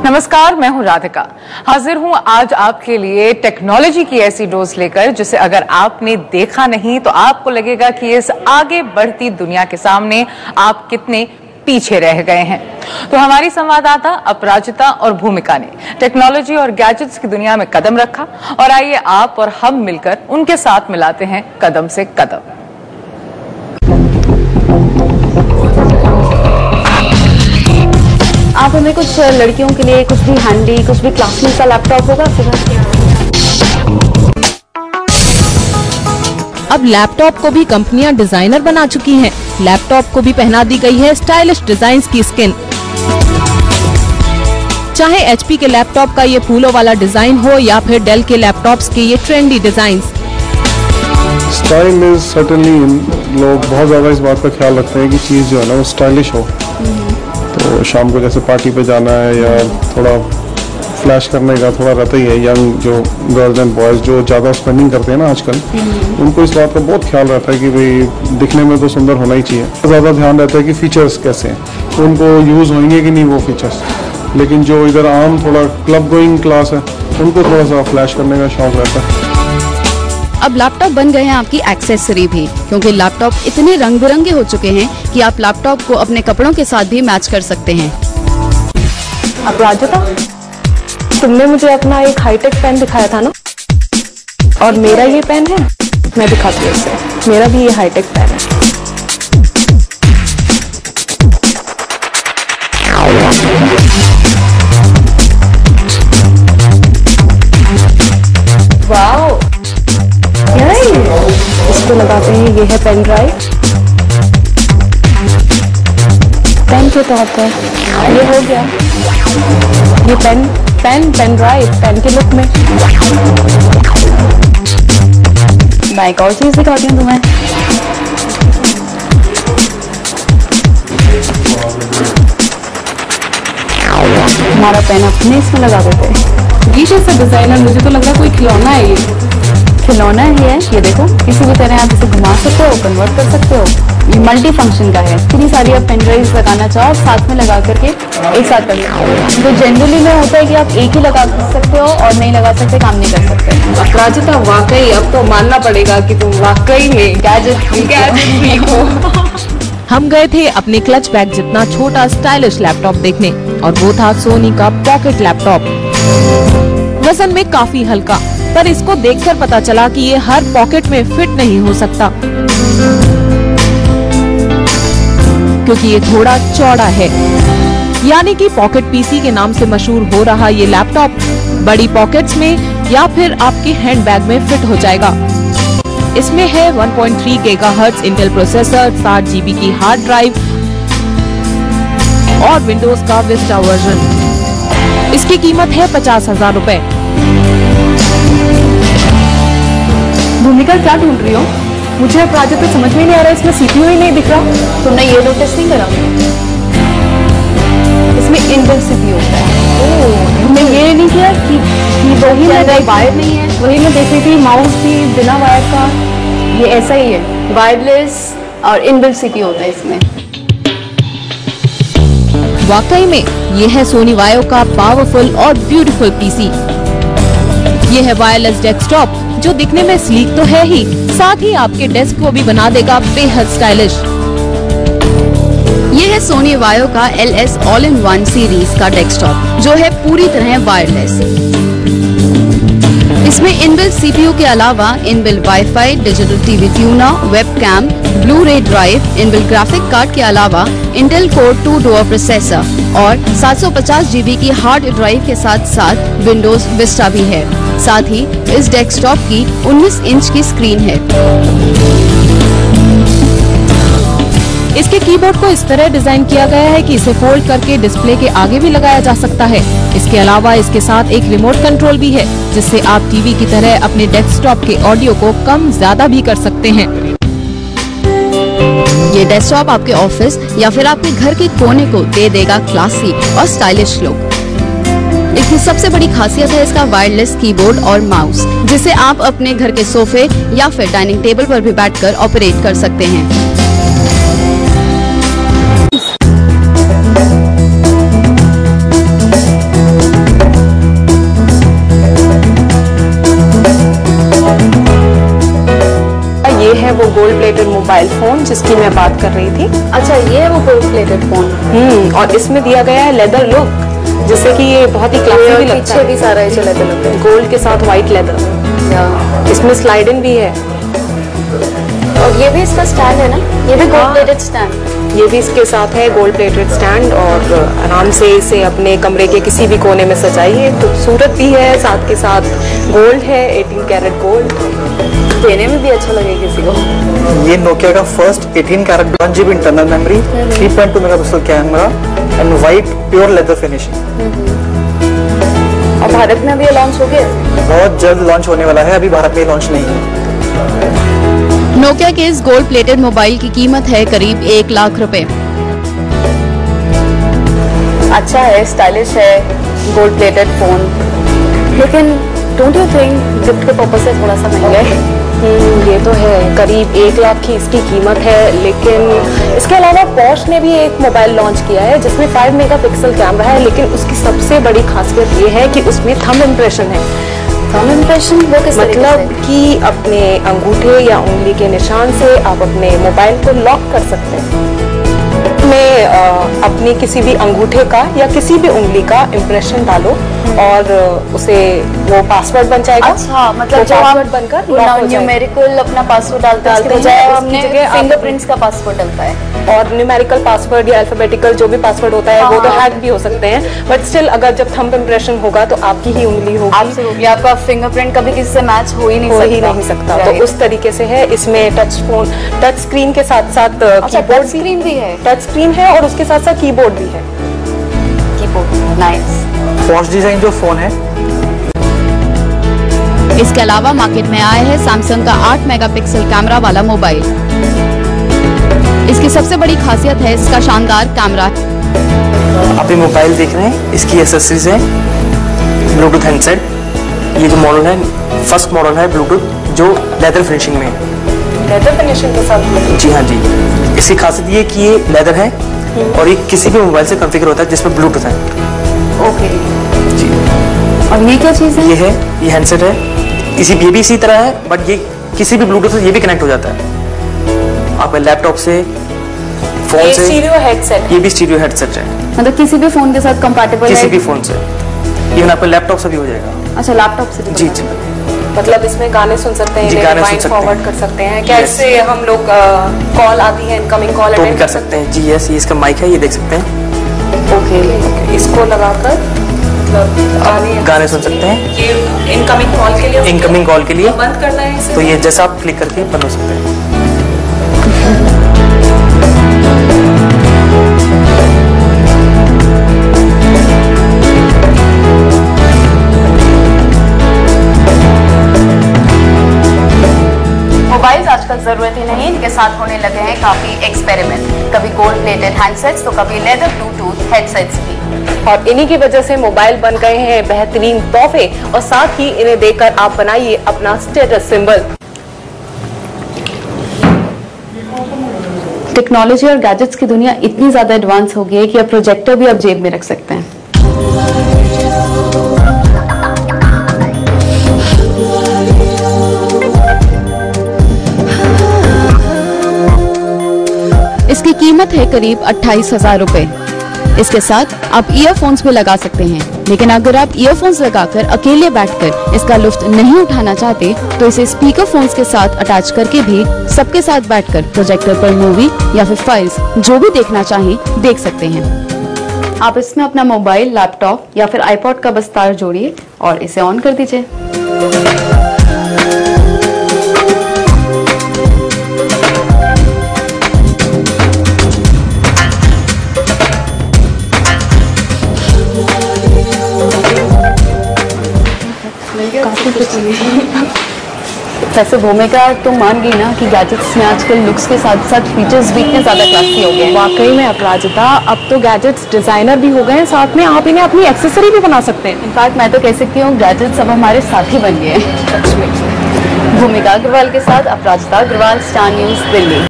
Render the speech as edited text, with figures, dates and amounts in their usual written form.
नमस्कार, मैं हूं राधिका। हाजिर हूं आज आपके लिए टेक्नोलॉजी की ऐसी डोज लेकर जिसे अगर आपने देखा नहीं तो आपको लगेगा कि इस आगे बढ़ती दुनिया के सामने आप कितने पीछे रह गए हैं। तो हमारी संवाददाता अपराजिता और भूमिका ने टेक्नोलॉजी और गैजेट्स की दुनिया में कदम रखा और आइए आप और हम मिलकर उनके साथ मिलाते हैं कदम से कदम। आप हमें कुछ लड़कियों के लिए कुछ भी हैंडी, कुछ भी क्लासमेट का लैपटॉप होगा अब लैपटॉप को भी कंपनियां डिजाइनर बना चुकी हैं। लैपटॉप को भी पहना दी गई है स्टाइलिश डिजाइन्स की स्किन। चाहे एचपी के लैपटॉप का ये फूलों वाला डिजाइन हो या फिर डेल के लैपटॉप्स के ये trendy designs. Style is certainly, लोग बहुत ज्यादा इस बात का ख्याल रखते हैं कि चीज जो है ना वो स्टाइलिश हो। तो शाम को जैसे पार्टी पे जाना है या थोड़ा फ्लैश करने का थोड़ा रहता ही है। यंग जो गर्ल्स एंड बॉयज जो ज़्यादा स्पेंडिंग करते हैं ना आजकल, उनको इस बात का बहुत ख्याल रहता है कि भाई दिखने में तो सुंदर होना ही चाहिए। ज़्यादा ध्यान रहता है कि फीचर्स कैसे हैं, तो उनको यूज़ होंगे कि नहीं वो फीचर्स। लेकिन जो इधर आम थोड़ा क्लब गोइंग क्लास है, उनको थोड़ा सा फ्लैश करने का शौक रहता है। अब लैपटॉप बन गए हैं आपकी एक्सेसरी भी, क्योंकि लैपटॉप इतने रंग बिरंगे हो चुके हैं कि आप लैपटॉप को अपने कपड़ों के साथ भी मैच कर सकते हैं। अपराजिता, तुमने मुझे अपना एक हाईटेक पेन दिखाया था ना, और मेरा ये पेन है, मैं दिखाती हूँ इसे। मेरा भी ये हाईटेक पेन है। वाओ, इसको लगाते हैं। ये है पेन ड्राइव, पेन के तौर पर ये हो गया। ये पेन ड्राइव पेन के लुक में। मैं एक और चीज दिखाती हूँ तुम्हें। हमारा पेन अपने इसमें लगा देते हैं। ये जैसा डिजाइनर, मुझे तो लग रहा कोई खिलौना है। ये खिलौना ही है। ये देखो, किसी भी तरह आप इसे घुमा सकते हो, कन्वर्ट कर सकते हो। ये मल्टी फंक्शन का है। इतनी सारी आप पेन ड्राइव्स लगाना चाहो, साथ में लगा करके एक साथ कर सकते हो। तो जनरली में होता है कि आप एक ही लगा सकते हो और नहीं लगा सकते, काम नहीं कर सकते। अपराजिता, वाकई अब तो मानना पड़ेगा कि तुम वाकई में गैजेट फ्रीक हो। हम गए थे अपने क्लच बैग जितना छोटा स्टाइलिश लैपटॉप देखने, और वो था सोनी का पॉकेट लैपटॉप। वजन में काफी हल्का, पर इसको देखकर पता चला कि ये हर पॉकेट में फिट नहीं हो सकता, क्योंकि ये थोड़ा चौड़ा है। यानी कि पॉकेट पीसी के नाम से मशहूर हो रहा ये लैपटॉप बड़ी पॉकेट्स में या फिर आपके हैंडबैग में फिट हो जाएगा। इसमें है 1.3 गीगाहर्ट्ज इंटेल प्रोसेसर, 7 GB की हार्ड ड्राइव और विंडोज का विस्टा वर्जन। इसकी कीमत है 50,000 रुपए। भूमिका, क्या ढूंढ रही हो? मुझे अपराजिता तो समझ में नहीं आ रहा, इसमें सीपीयू ही नहीं दिख रहा। तुमने ये नोटिस नहीं करा? इसमें इनबिल्ट सीपीयू होता है। तुमने ये नहीं किया कि वही में वायर नहीं है? वही मैं देख रही थी, माउस भी बिना वायर का। ये ऐसा ही है, वायरलेस और इनबिल्ट सीपीयू होता है इसमें। वाकई में ये है सोनी वायो का पावरफुल और ब्यूटीफुल पीसी। ये है वायरलेस डेस्कटॉप जो दिखने में स्लीक तो है ही, साथ ही आपके डेस्क को भी बना देगा बेहद स्टाइलिश। ये है सोनी वायो का LS All-in-One सीरीज का डेस्कटॉप, जो है पूरी तरह वायरलेस। इसमें इनबिल्ट सीपीयू के अलावा inbuilt wifi, digital TV tuner, webcam, Blu-ray drive, inbuilt graphic card के अलावा इंटेल कोर 2 डुओ प्रोसेसर और 750 GB की हार्ड ड्राइव के साथ साथ विंडोज विस्टा भी है। साथ ही इस डेस्कटॉप की 19 इंच की स्क्रीन है। इसके कीबोर्ड को इस तरह डिजाइन किया गया है कि इसे फोल्ड करके डिस्प्ले के आगे भी लगाया जा सकता है। इसके अलावा इसके साथ एक रिमोट कंट्रोल भी है, जिससे आप टीवी की तरह अपने डेस्कटॉप के ऑडियो को कम ज्यादा भी कर सकते हैं। ये डेस्कटॉप आपके ऑफिस या फिर आपके घर के कोने को दे देगा क्लासी और स्टाइलिश लुक। इसकी सबसे बड़ी खासियत है इसका वायरलेस कीबोर्ड और माउस, जिसे आप अपने घर के सोफे या फिर डाइनिंग टेबल पर भी बैठकर ऑपरेट कर सकते हैं। मोबाइल फोन जिसकी मैं बात कर रही थी। अच्छा, ये है वो गोल्ड प्लेटेड फोन। और इसमें दिया गया है लेदर लुक, जिससे कि ये बहुत ही क्लासी भी लगता पीछे है। भी सारा ये लेदर लुक है, गोल्ड के साथ व्हाइट लेदर। इसमें स्लाइड इन भी है। और ये भी इसका स्टैंड है ना, ये भी गोल्ड प्लेटेड स्टैंड। ये भी इसके साथ है गोल्ड प्लेटेड स्टैंड, और आराम से इसे अपने कमरे के किसी भी कोने में सजाइए। खूबसूरत भी है, साथ के साथ गोल्ड है, 18 कैरेट गोल्ड। देने में भी अच्छा लगे किसी को। ये नोकिया का first 18 carat 1 GB internal memory, 3.2 megapixel camera and white pure leather finishing. और भारत में अभी ये लॉन्च हो गया? बहुत जल्द लॉन्च होने वाला है, अभी भारत में लॉन्च नहीं है। नोकिया के इस गोल्ड प्लेटेड मोबाइल की कीमत है करीब 1 लाख रुपए। अच्छा है, स्टाइलिश है, गोल्ड प्लेटेड फोन, लेकिन डोंट यू थिंक गिफ्ट के पर्पज से थोड़ा सा महंगा है? ये तो है, करीब 1 लाख की इसकी कीमत है। लेकिन इसके अलावा पॉश ने भी एक मोबाइल लॉन्च किया है जिसमें 5 मेगापिक्सल कैमरा है, लेकिन उसकी सबसे बड़ी खासियत ये है कि उसमें थंब इम्प्रेशन है। थंब इम्प्रेशन वो किस तरीके मतलब से? कि अपने अंगूठे या उंगली के निशान से आप अपने मोबाइल को लॉक कर सकते हैं। में अपनी किसी भी अंगूठे का या किसी भी उंगली का इम्प्रेशन डालो और उसे वो पासवर्ड बन जाएगा। अच्छा, मतलब जब पासवर्ड आप बनकर लॉक हो जाएगा। न्यूमेरिकल अपना पासवर्ड डालते हैं, डालते उसके बजाय हैं, हमने उसकी जगह आप फिंगरप्रिंट्स का पासवर्ड डलता है। और न्यूमेरिकल पासवर्ड या अल्फाबेटिकल जो भी पासवर्ड होता है वो तो हैक भी हो सकते हैं, बट स्टिल अगर जब थंब इम्प्रेशन होगा तो आपकी ही उंगली होगी। आपसे होगी, आपका फिंगरप्रिंट कभी किसी से मैच हो ही नहीं सकता। तो उस तरीके से है। इसमें टच स्क्रीन के साथ साथ टच स्क्रीन भी है, टच स्क्रीन है और उसके साथ साथ कीबोर्ड भी है। Keyboard nice. फॉक्स डिजाइन जो फोन है, इसके अलावा मार्केट में आया है सैमसंग का 8 मेगापिक्सल कैमरा वाला मोबाइल। इसकी सबसे बड़ी खासियत है इसका शानदार कैमरा। आप ये मोबाइल देख रहे हैं, इसकी एसेसरीज है ब्लूटूथ हैंडसेट। ये जो मॉडल है फर्स्ट मॉडल है ब्लूटूथ जो लेदर फिनिशिंग में है। लेदर फिनिशिंग के साथ? जी हाँ जी। इसकी खासियत ये कि ये लेदर है और ये किसी भी मोबाइल से कॉन्फ़िगर होता है जिसमें ब्लूटूथ है। ओके जी। और ये क्या चीज है? ये हैंडसेट है, ये भी इसी तरह है, बट ये किसी भी ब्लूटूथ से ये भी कनेक्ट हो जाता है। आपके लैपटॉप से, फोन से। Stereo headset? ये भी स्टीरियो हेडसेट है, मतलब किसी भी फोन के साथ कंपैटिबल है? किसी भी फोन से, इवन आपके लैपटॉप से भी हो जाएगा। अच्छा, लैपटॉप से भी? जी जी। मतलब इसमें गाने सुन सकते हैं, गाने सुन सकते फॉरवर्ड हैं, कर सकते हैं। कैसे हम लोग कॉल आती है, इनकमिंग कॉल तो भी अटेंड कर सकते हैं। जी यस, ये इसका माइक है, ये देख सकते हैं। ओके, इसको लगाकर गाने सुन सकते हैं। ये इनकमिंग कॉल के लिए? इनकमिंग कॉल के लिए बंद करना है इसे? तो ये जैसा आप क्लिक करके बंद हो सकते हैं। मोबाइल्स आजकल जरूरत ही नहीं, इनके साथ होने लगे हैं काफी एक्सपेरिमेंट। कभी गोल्ड प्लेटेड हैंडसेट्स तो कभी लेदर ब्लूटूथ हेडसेट्स भी। और इन्हीं की वजह से मोबाइल बन गए हैं बेहतरीन तोहफे, और साथ ही इन्हें देखकर आप बनाइए अपना स्टेटस सिंबल। टेक्नोलॉजी और गैजेट्स की दुनिया इतनी ज्यादा एडवांस हो गई है कि अब प्रोजेक्टर भी आप जेब में रख सकते हैं। इसकी कीमत है करीब 28,000 रुपए। इसके साथ आप ईयरफोन्स भी लगा सकते हैं, लेकिन अगर आप ईयरफोन्स लगाकर अकेले बैठकर इसका लुत्फ नहीं उठाना चाहते तो इसे स्पीकर फोन्स के साथ अटैच करके भी सबके साथ बैठकर प्रोजेक्टर पर मूवी या फिर फाइल्स जो भी देखना चाहें देख सकते हैं। आप इसमें अपना मोबाइल, लैपटॉप या फिर आईपॉड का बस तार जोड़िए और इसे ऑन कर दीजिए। वैसे भूमिका तुम मान गई ना कि गैजेट्स में आजकल लुक्स के साथ साथ फीचर्स भी इतने ज्यादा क्लासी हो गए हैं। वाकई में अपराजिता, अब तो गैजेट्स डिजाइनर भी हो गए हैं, साथ में आप इन्हें अपनी एक्सेसरी भी बना सकते हैं। इनफैक्ट मैं तो कह सकती हूँ गैजेट्स अब हमारे साथी बन गए हैं। भूमिका अग्रवाल के साथ अपराजिता अग्रवाल, स्टार न्यूज, दिल्ली।